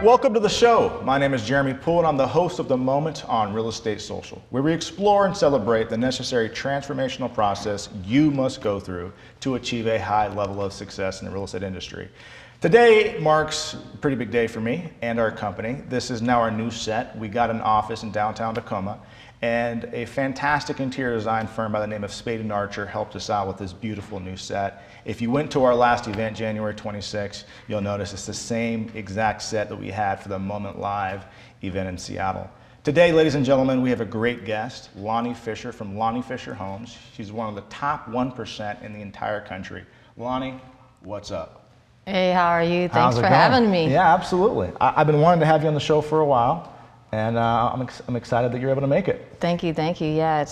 Welcome to the show. My name is Jeremy Poole and I'm the host of The Moment on Real Estate Social, where we explore and celebrate the necessary transformational process you must go through to achieve a high level of success in the real estate industry. Today marks a pretty big day for me and our company. This is now our new set. We got an office in downtown Tacoma, and a fantastic interior design firm by the name of Spade and Archer helped us out with this beautiful new set. If you went to our last event, January 26th, you'll notice it's the same exact set that we had for the Moment Live event in Seattle. Today, ladies and gentlemen, we have a great guest, Lani Fisher from Lani Fisher Homes. She's one of the top 1% in the entire country. Lani, what's up? Hey, how are you? Thanks for having me. Yeah, absolutely. I've been wanting to have you on the show for a while, and I'm excited that you're able to make it. Thank you, thank you. Yeah,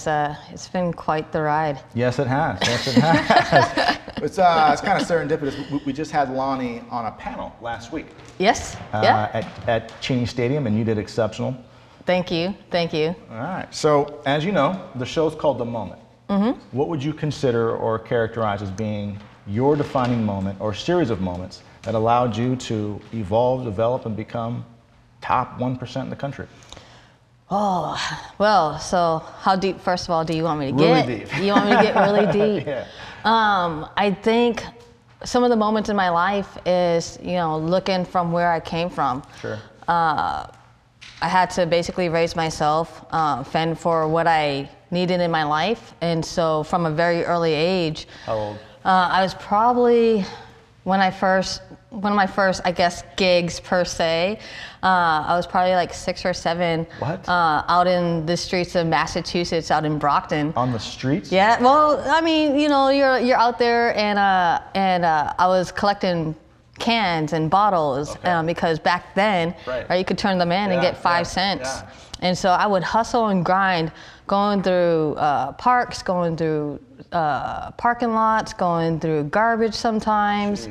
it's been quite the ride. Yes, it has. Yes, it has. It's kind of serendipitous. We just had Lani on a panel last week. Yes. Yeah. At Cheney Stadium, and you did exceptional. Thank you. Thank you. All right. So, as you know, the show's called The Moment. Mm-hmm. What would you consider or characterize as being your defining moment or series of moments that allowed you to evolve, develop, and become top 1% in the country? Oh, well, so how deep, first of all, do you want me to get? Really deep. You want me to get really deep? Yeah. I think some of the moments in my life is, looking from where I came from. Sure. I had to basically raise myself, fend for what I needed in my life. And so from a very early age. How old? I was probably one of my first, I guess, gigs per se. I was probably like 6 or 7. What? Out in the streets of Massachusetts, out in Brockton. On the streets? Yeah. Well, I mean, you're out there, and I was collecting cans and bottles, okay. Because back then, right, you could turn them in and get 5 cents. Yeah. And so I would hustle and grind, going through parks, going through parking lots, going through garbage sometimes,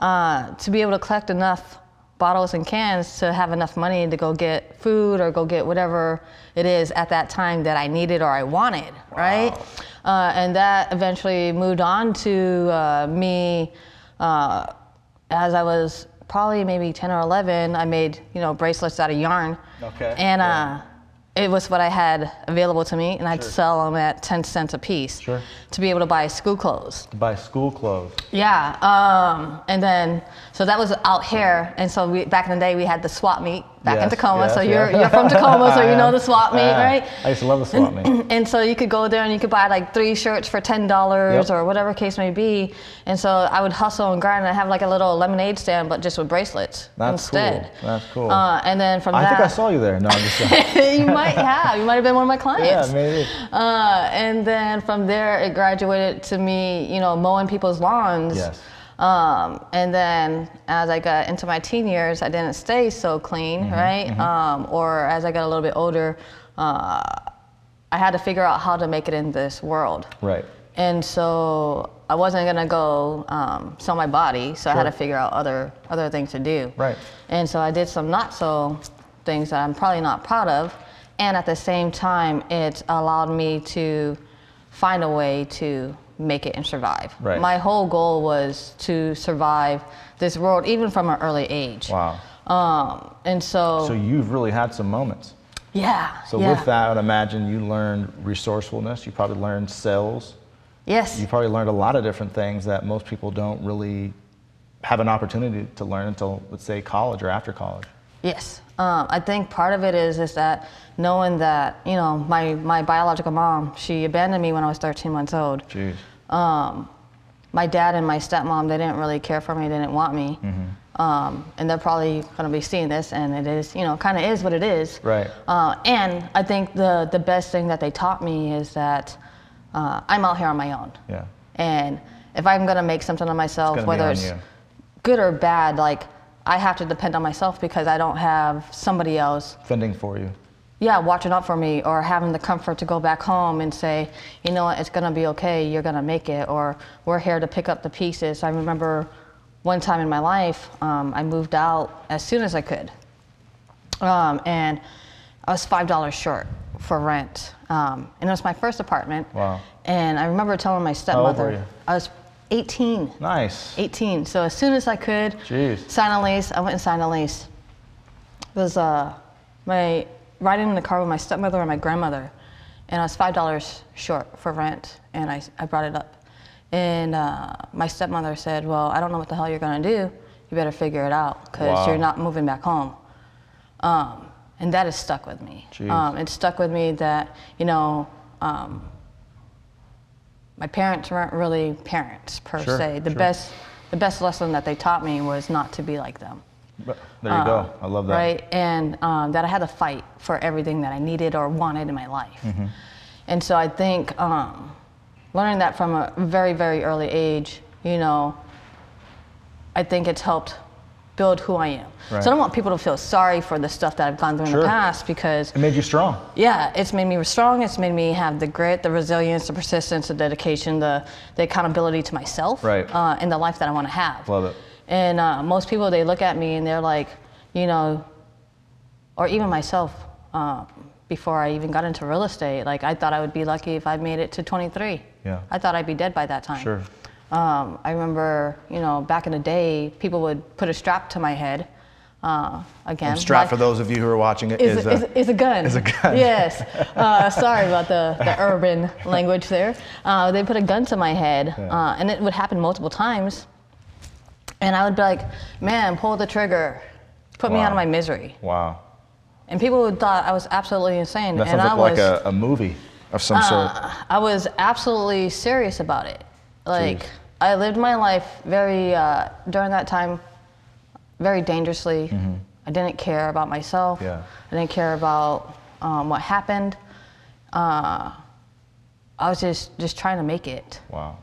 to be able to collect enough bottles and cans to have enough money to go get food or go get whatever it is at that time that I needed or I wanted, right? And that eventually moved on to me, as I was probably maybe 10 or 11, I made, bracelets out of yarn. Okay. And it was what I had available to me, and I'd sell them at 10 cents a piece. Sure. To be able to buy school clothes. Buy school clothes. Yeah. And then, so that was out here, and so back in the day we had the swap meet back in Tacoma. Yes, so you're from Tacoma, so you know the swap meet, right? I used to love the swap meet. And so you could go there and you could buy like 3 shirts for $10 or whatever case may be. And so I would hustle and grind, and I have like a little lemonade stand, but just with bracelets instead. Cool. That's cool. And then from that, I think I saw you there. No, I'm just saying. You might have. You might have been one of my clients. Yeah, maybe. And then from there, it graduated to me, mowing people's lawns. Yes. And then as I got into my teen years, I didn't stay so clean, right? Or as I got a little bit older, I had to figure out how to make it in this world. Right. And so I wasn't gonna go sell my body, so I had to figure out other things to do. Right. And so I did some not so things that I'm probably not proud of, and at the same time, it allowed me to find a way to make it and survive. Right. My whole goal was to survive this world, even from an early age. Wow. And so. So you've really had some moments. Yeah. So with that, I would imagine you learned resourcefulness. You probably learned sales. Yes. You probably learned a lot of different things that most people don't really have an opportunity to learn until, let's say, college or after college. Yes. I think part of it is that knowing that, my biological mom, she abandoned me when I was 13 months old. Jeez. My dad and my stepmom, they didn't really care for me, they didn't want me. And they're probably going to be seeing this, and it is, kind of is what it is. Right. And I think the best thing that they taught me is that I'm out here on my own. Yeah. And if I'm going to make something of myself, whether it's good or bad, like, I have to depend on myself because I don't have somebody else fending for you. Yeah, watching out for me, or having the comfort to go back home and say, you know what, it's gonna be okay, you're gonna make it, or we're here to pick up the pieces. I remember one time in my life, I moved out as soon as I could. And I was $5 short for rent. And it was my first apartment. Wow. And I remember telling my stepmother, how old were you? I was 18. Nice. 18. So as soon as I could sign a lease, I went and signed a lease. was riding in the car with my stepmother and my grandmother, and I was $5 short for rent, and I brought it up. And my stepmother said, well, I don't know what the hell you're gonna do. You better figure it out, because you're not moving back home. And that has stuck with me. It stuck with me that, you know, my parents weren't really parents per se. The best lesson that they taught me was not to be like them. There you go. I love that. Right, and that I had to fight for everything that I needed or wanted in my life. And so I think learning that from a very, very early age, you know, I think it's helped build who I am. So I don't want people to feel sorry for the stuff that I've gone through in the past, because it made you strong. Yeah, it's made me strong. It's made me have the grit, the resilience, the persistence, the dedication, the accountability to myself, in the life that I want to have. Love it. And most people, they look at me and they're like, you know, or even myself, before I even got into real estate, like I thought I would be lucky if I made it to 23. Yeah. I thought I'd be dead by that time. Sure. I remember, you know, back in the day, people would put a strap to my head. Again, strap, for those of you who are watching it, is a gun. Is a gun. Yes. Sorry about the urban language there. They put a gun to my head, and it would happen multiple times. And I would be like, man, pull the trigger. Put me out of my misery. Wow. And people would thought I was absolutely insane. That sounds like a movie of some sort. I was absolutely serious about it. Like, I lived my life very, during that time, very dangerously. I didn't care about myself. I didn't care about what happened. I was just trying to make it. Wow.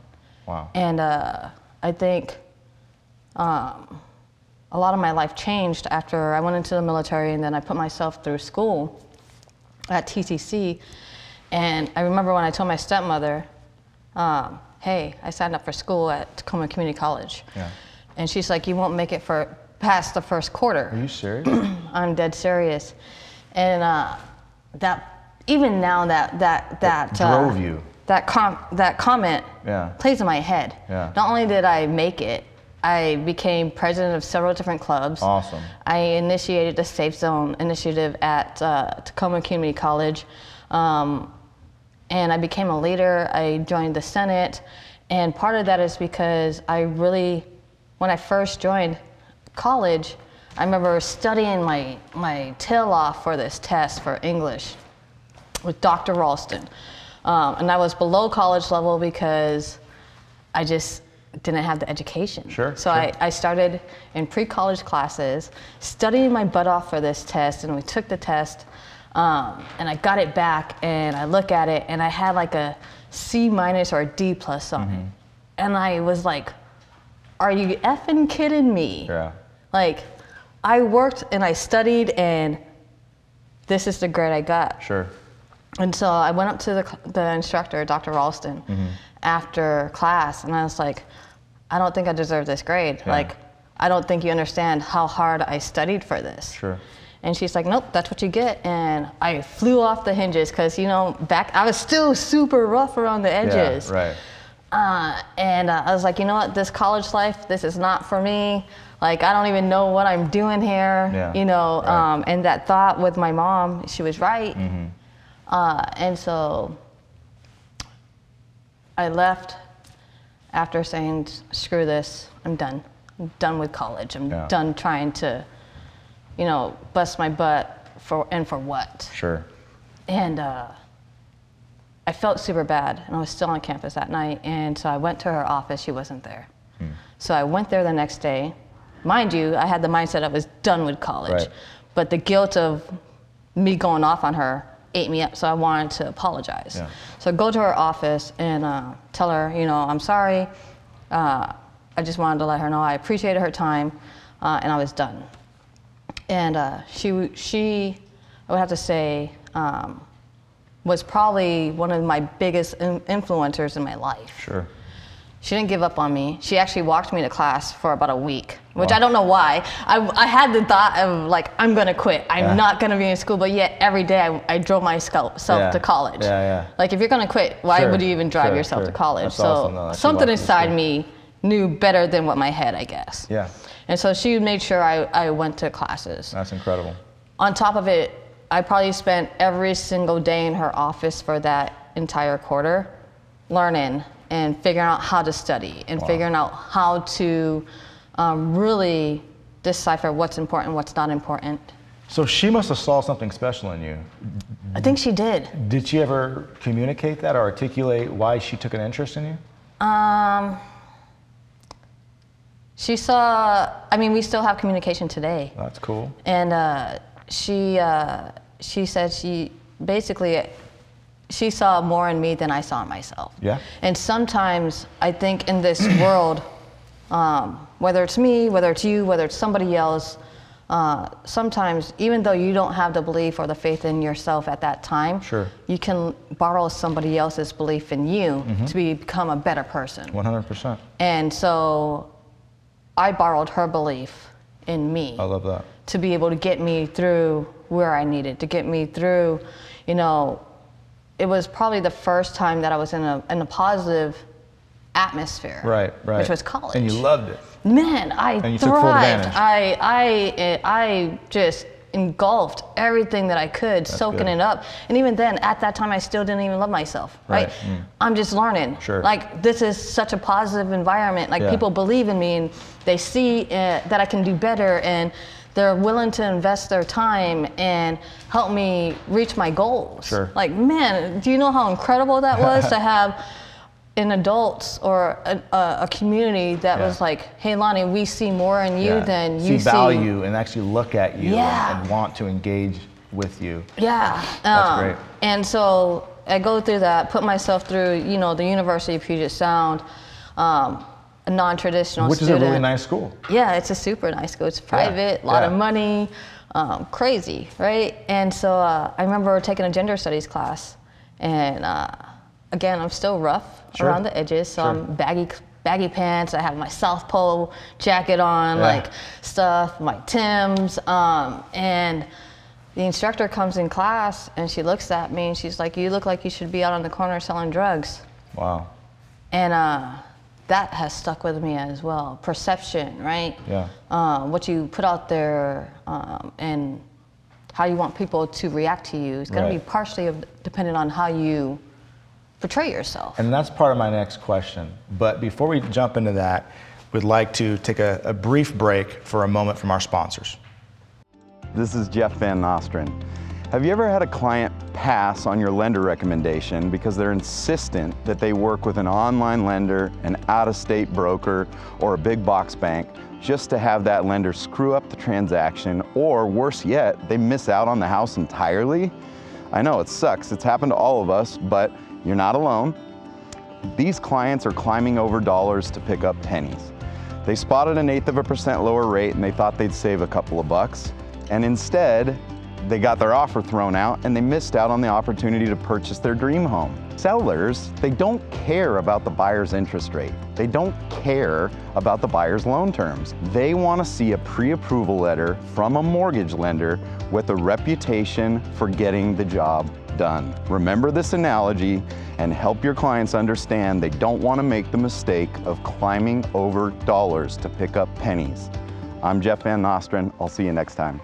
Wow. And I think a lot of my life changed after I went into the military, and then I put myself through school at TCC. And I remember when I told my stepmother, hey, I signed up for school at Tacoma Community College. And she's like, you won't make it past the first quarter. Are you serious? I'm dead serious. And even now that drove you. That comment plays in my head. Not only did I make it, I became president of several different clubs. Awesome. I initiated the Safe Zone initiative at Tacoma Community College. And I became a leader. I joined the Senate. And part of that is because when I first joined college, I remember studying my tail off for this test for English with Dr. Ralston. And I was below college level because I just didn't have the education. So I started in pre-college classes, studying my butt off for this test, and we took the test. And I got it back, and I look at it, and I had like a C- or a D+ on it. And I was like, are you effing kidding me? Like, I worked and I studied, and this is the grade I got. And so I went up to the instructor, Dr. Ralston, after class, and I was like, I don't think I deserve this grade. Like, I don't think you understand how hard I studied for this. And she's like, nope, that's what you get. And I flew off the hinges because, you know, I was still super rough around the edges. And I was like, you know what, this college life, this is not for me. Like, I don't even know what I'm doing here, you know. And that thought with my mom, she was right. And so I left after saying, screw this, I'm done. I'm done with college. I'm done trying to, you know, bust my butt for what? And I felt super bad, and I was still on campus that night, and so I went to her office. She wasn't there. So I went there the next day. Mind you, I had the mindset I was done with college, but the guilt of me going off on her ate me up, so I wanted to apologize. So I go to her office and tell her, you know, I'm sorry. I just wanted to let her know I appreciated her time, and I was done. And she, I would have to say, was probably one of my biggest influencers in my life. She didn't give up on me. She actually walked me to class for about a week, which I don't know why. I had the thought of, like, I'm gonna quit. I'm not gonna be in school, but yet every day I drove myself to college. Like, if you're gonna quit, why would you even drive yourself to college? That's so awesome, something inside me knew better than what my head, I guess. And so she made sure I went to classes. That's incredible. on top of it, I probably spent every single day in her office for that entire quarter learning and figuring out how to study and figuring out how to really decipher what's important, what's not important. So she must have saw something special in you. I think she did. Did she ever communicate that or articulate why she took an interest in you? She saw, I mean, we still have communication today. That's cool. And she said she saw more in me than I saw in myself. Yeah. And sometimes I think in this world, whether it's me, whether it's you, whether it's somebody else, sometimes even though you don't have the belief or the faith in yourself at that time, you can borrow somebody else's belief in you to become a better person. 100%. And so I borrowed her belief in me. I love that. To be able to get me through where I needed, to get me through, you know, it was probably the first time that I was in a positive atmosphere. Right. Which was college. And you loved it. Man, I thrived. Took full advantage. I just engulfed everything that I could, soaking it up. And even then, at that time, I still didn't even love myself, right? I'm just learning. Like, this is such a positive environment. Like, people believe in me, and they see that I can do better, and they're willing to invest their time and help me reach my goals. Like, man, do you know how incredible that was to have an adults or a community that was like, hey, Lani, we see more in you than you see. Value and actually look at you and want to engage with you. That's great. And so I go through that, put myself through, you know, the University of Puget Sound, a non-traditional student. Which is a really nice school. Yeah, it's a super nice school. It's private, a lot of money, crazy, right? And so I remember taking a gender studies class, and again, I'm still rough around the edges, so I'm baggy pants. I have my South Pole jacket on, like stuff, my Timbs, and the instructor comes in class and she looks at me and she's like, "You look like you should be out on the corner selling drugs." Wow. And that has stuck with me as well. Perception, right? What you put out there and how you want people to react to you is going to be partially dependent on how you portray yourself. And that's part of my next question. But before we jump into that, we'd like to take a brief break for a moment from our sponsors. This is Jeff Van Nostran. Have you ever had a client pass on your lender recommendation because they're insistent that they work with an online lender, an out-of-state broker, or a big box bank just to have that lender screw up the transaction, or worse yet, they miss out on the house entirely? I know it sucks. It's happened to all of us, but you're not alone. These clients are climbing over dollars to pick up pennies. They spotted 1/8% lower rate and they thought they'd save a couple of bucks. And instead, they got their offer thrown out and they missed out on the opportunity to purchase their dream home. Sellers, they don't care about the buyer's interest rate. They don't care about the buyer's loan terms. They want to see a pre-approval letter from a mortgage lender with a reputation for getting the job done. Remember this analogy and help your clients understand they don't want to make the mistake of climbing over dollars to pick up pennies. I'm Jeff Van Nostran. I'll see you next time.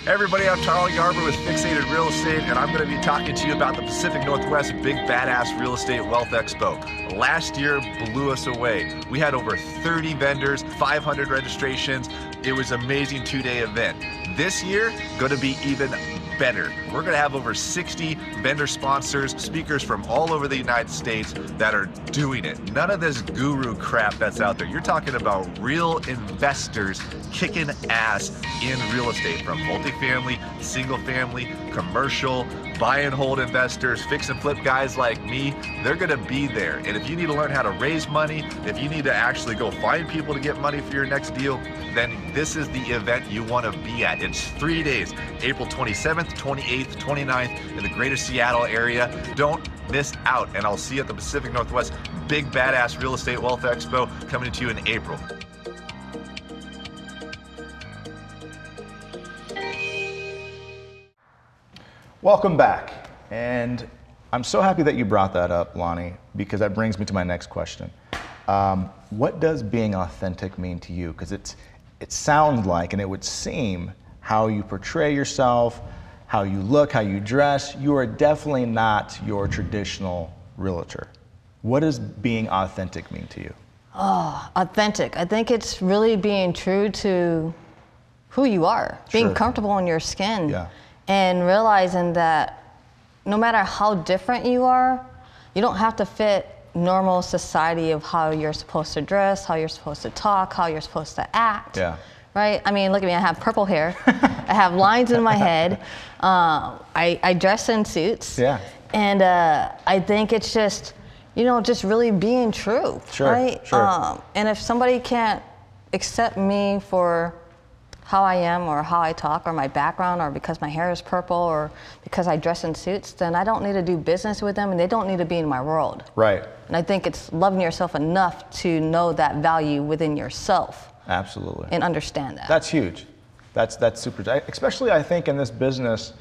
Hey everybody, I'm Charlie Garber with Fixated Real Estate, and I'm going to be talking to you about the Pacific Northwest Big Badass Real Estate Wealth Expo. Last year blew us away. We had over 30 vendors, 500 registrations. It was an amazing 2-day event. This year, going to be even better. We're going to have over 60 vendor sponsors, speakers from all over the United States that are doing it. None of this guru crap that's out there. You're talking about real investors kicking ass in real estate, from multifamily, single family, commercial, buy and hold investors, fix and flip guys like me. They're going to be there. And if you need to learn how to raise money, if you need to actually go find people to get money for your next deal, then this is the event you want to be at. It's 3 days, April 27th, 28th, 29th in the greater Seattle area. Don't miss out. And I'll see you at the Pacific Northwest Big Badass Real Estate Wealth Expo coming to you in April. Welcome back. And I'm so happy that you brought that up, Lani, because that brings me to my next question. What does being authentic mean to you? Because it sounds like, and it would seem, how you portray yourself, how you look, how you dress, you are definitely not your traditional realtor. What does being authentic mean to you? Oh, authentic. I think it's really being true to who you are, being comfortable in your skin, and realizing that no matter how different you are, you don't have to fit normal society of how you're supposed to dress, how you're supposed to talk, how you're supposed to act. Right? I mean, look at me, I have purple hair. I have lines in my head. I dress in suits. And I think it's just, you know, just really being true, right? And if somebody can't accept me for how I am or how I talk or my background or because my hair is purple or because I dress in suits, then I don't need to do business with them and they don't need to be in my world. And I think it's loving yourself enough to know that value within yourself. And understand that. That's huge. That's super, especially I think in this business,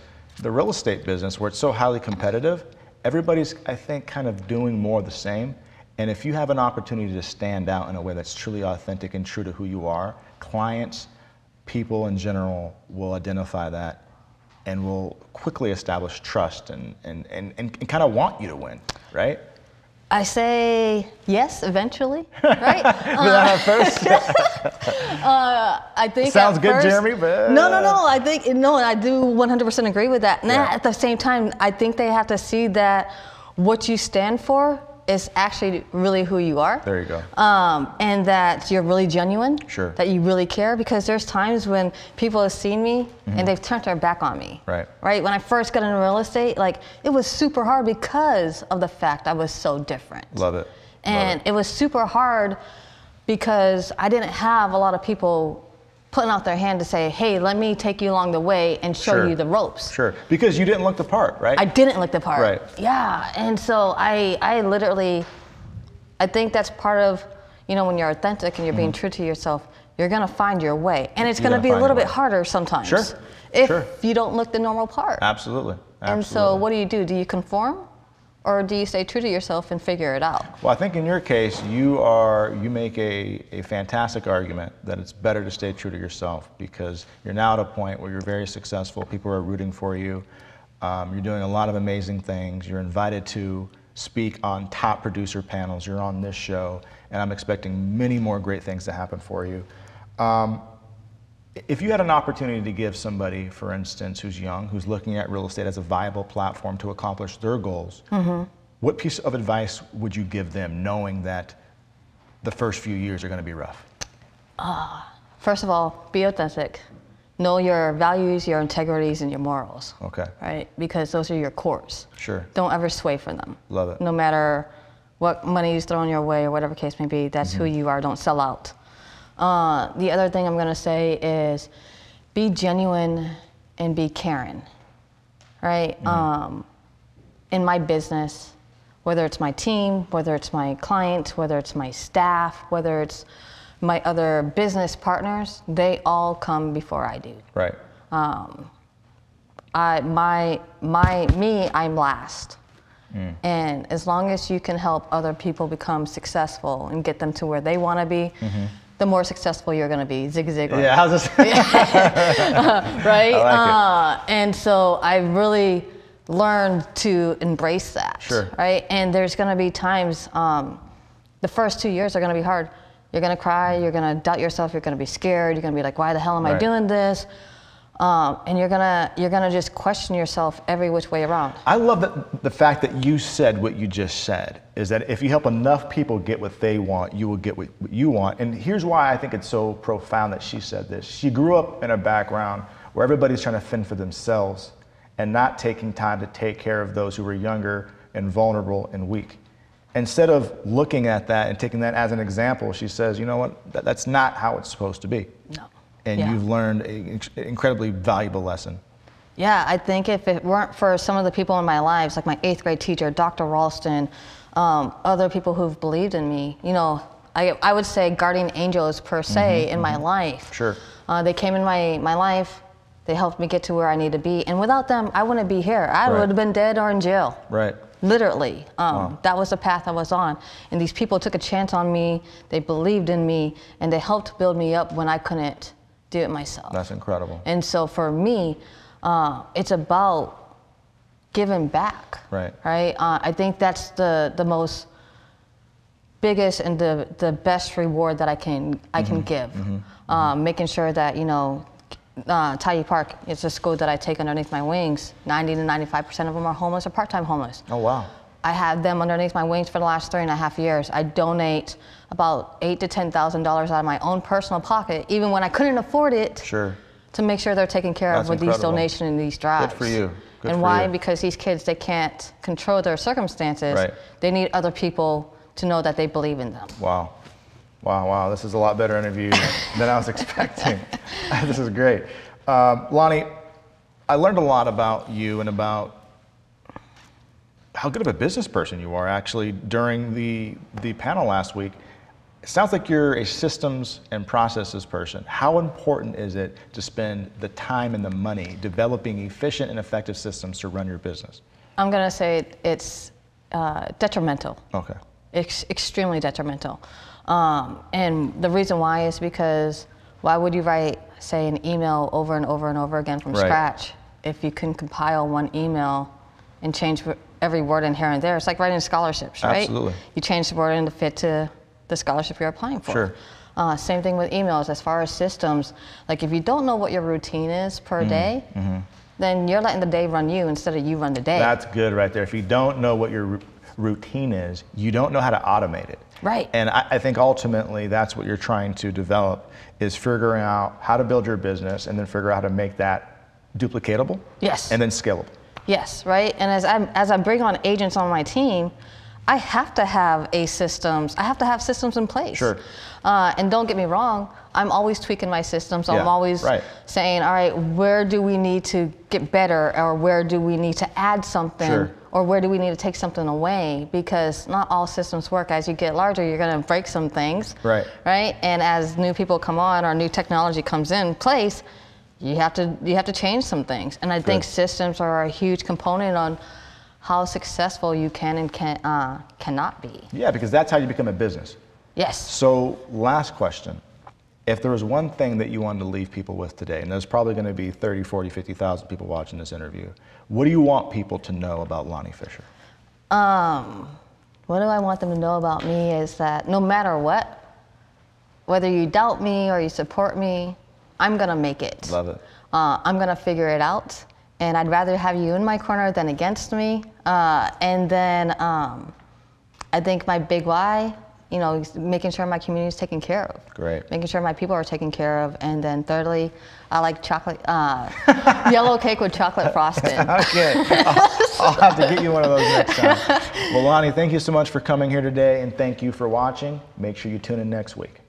the real estate business, where it's so highly competitive, everybody's, I think, kind of doing more of the same. And if you have an opportunity to stand out in a way that's truly authentic and true to who you are, clients, people in general will identify that and will quickly establish trust and kind of want you to win, right? I say yes, eventually, right? First? I think sounds good, Jeremy, but... No, I think, no, I do 100% agree with that. And at the same time, I think they have to see that what you stand for is actually really who you are. There you go. And that you're really genuine. That you really care, because there's times when people have seen me and they've turned their back on me. Right? When I first got into real estate, like, it was super hard because of the fact I was so different. Love it. And it was super hard because I didn't have a lot of people putting out their hand to say, hey, let me take you along the way and show you the ropes. Because you didn't look the part, right? I didn't look the part. Yeah, and so I literally, I think that's part of, you know, when you're authentic and you're being true to yourself, you're gonna find your way. And it's gonna be a little bit harder sometimes. If you don't look the normal part. Absolutely. And so what do? Do you conform? Or do you stay true to yourself and figure it out? Well, I think in your case, you make a fantastic argument that it's better to stay true to yourself, because you're now at a point where you're very successful. People are rooting for you. You're doing a lot of amazing things. You're invited to speak on top producer panels. You're on this show, and I'm expecting many more great things to happen for you. If you had an opportunity to give somebody, for instance, who's young, who's looking at real estate as a viable platform to accomplish their goals, what piece of advice would you give them, knowing that the first few years are going to be rough? First of all, be authentic. Know your values, your integrities, and your morals. Right? Because those are your cores. Don't ever sway from them. Love it. No matter what money is thrown your way or whatever case may be, that's who you are. Don't sell out. The other thing I'm going to say is be genuine and be caring, right? In my business, whether it's my team, whether it's my clients, whether it's my staff, whether it's my other business partners, they all come before I do. I'm last. And as long as you can help other people become successful and get them to where they want to be, the more successful you're going to be. Zig Ziglar. Yeah, how's this? Right? I like it. And so I really learned to embrace that. Right? And there's going to be times, the first 2 years are going to be hard. You're going to cry, you're going to doubt yourself, you're going to be scared, you're going to be like, why the hell am I doing this? And you're gonna just question yourself every which way around. I love the fact that you said what you just said, is that if you help enough people get what they want, you will get what you want. And here's why I think it's so profound that she said this. She grew up in a background where everybody's trying to fend for themselves and not taking time to take care of those who were younger and vulnerable and weak. Instead of looking at that and taking that as an example, she says, you know what, that's not how it's supposed to be. No. And you've learned an incredibly valuable lesson. Yeah, I think if it weren't for some of the people in my lives, like my 8th grade teacher, Dr. Ralston, other people who've believed in me, you know, I would say guardian angels per se in my life. Sure. They came in my life They helped me get to where I need to be. And without them, I wouldn't be here. I Right. would have been dead or in jail. Right. Literally. Wow. That was the path I was on. And these people took a chance on me. They believed in me, and they helped build me up when I couldn't do it myself. That's incredible. And so for me, it's about giving back. Right. Right. I think that's the most biggest and the best reward that I can give. Making sure that, you know, Taiyi Park, it's a school that I take underneath my wings. 90 to 95% of them are homeless or part-time homeless. Oh, wow. I have them underneath my wings for the last 3.5 years. I donate about $8,000 to $10,000 out of my own personal pocket, even when I couldn't afford it. Sure. To make sure they're taken care of That's with incredible. these donations and these drives. Good for you. Good and for why? you. Because these kids, they can't control their circumstances. Right. They need other people to know that they believe in them. Wow. Wow, wow. This is a lot better interview than I was expecting. This is great. Lani, I learned a lot about you and about how good of a business person you are actually during the panel last week. It sounds like you're a systems and processes person. How important is it to spend the time and the money developing efficient and effective systems to run your business? I'm going to say it's detrimental. Okay. Extremely detrimental. And the reason why is because why would you write, say, an email over and over and over again from Right. scratch if you can compile one email and change every word in here and there? It's like writing scholarships, right? Absolutely. You change the word in to fit to the scholarship you're applying for. Sure. Same thing with emails. As far as systems, like if you don't know what your routine is per day, then you're letting the day run you instead of you run the day. That's good right there. If you don't know what your routine is, you don't know how to automate it. Right. And I think ultimately that's what you're trying to develop, is figuring out how to build your business and then figure out how to make that duplicatable. Yes. And then scalable. Yes, right. And as I bring on agents on my team, I have to have systems in place. Sure. And don't get me wrong, I'm always tweaking my systems. I'm always saying, all right, where do we need to get better, or where do we need to add something? Sure. Or where do we need to take something away? Because not all systems work. As you get larger, you're going to break some things. Right. Right. And as new people come on, or new technology comes in place, you have to change some things. And I think systems are a huge component on how successful you can and cannot be. Yeah, because that's how you become a business. Yes. So last question. If there was one thing that you wanted to leave people with today, and there's probably going to be 30, 40, 50,000 people watching this interview, what do you want people to know about Lani Fisher? What do I want them to know about me is that no matter what, whether you doubt me or you support me, I'm going to make it. Love it. I'm going to figure it out. And I'd rather have you in my corner than against me. And then I think my big why, you know, is making sure my community is taken care of. Great. Making sure my people are taken care of. And then thirdly, I like chocolate, yellow cake with chocolate frosting. Okay. I'll have to get you one of those next time. Well, Lani, thank you so much for coming here today, and thank you for watching. Make sure you tune in next week.